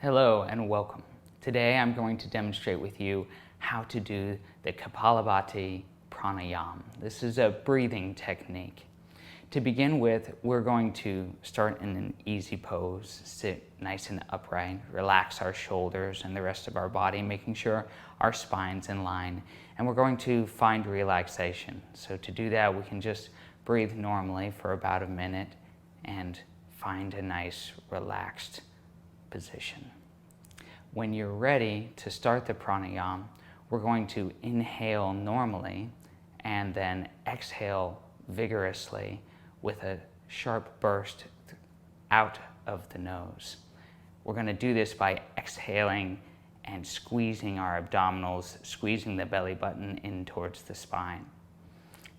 Hello and welcome. Today I'm going to demonstrate with you how to do the Kapalbhati Pranayam. This is a breathing technique. To begin with, we're going to start in an easy pose, sit nice and upright, relax our shoulders and the rest of our body, making sure our spine's in line. And we're going to find relaxation. So to do that, we can just breathe normally for about a minute and find a nice relaxed position. When you're ready to start the pranayam, we're going to inhale normally and then exhale vigorously with a sharp burst out of the nose. We're going to do this by exhaling and squeezing our abdominals, squeezing the belly button in towards the spine,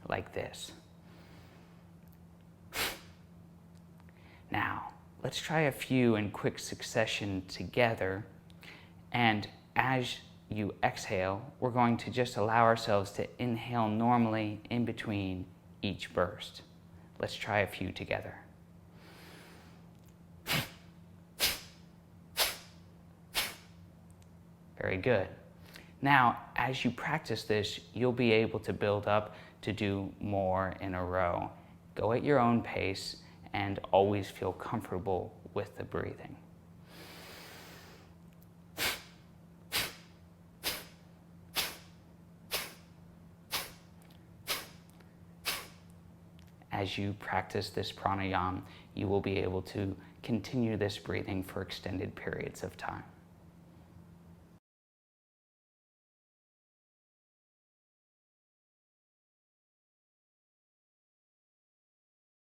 like this. Now, let's try a few in quick succession together. And as you exhale, we're going to just allow ourselves to inhale normally in between each burst. Let's try a few together. Very good. Now, as you practice this, you'll be able to build up to do more in a row. Go at your own pace and always feel comfortable with the breathing. As you practice this pranayam, you will be able to continue this breathing for extended periods of time.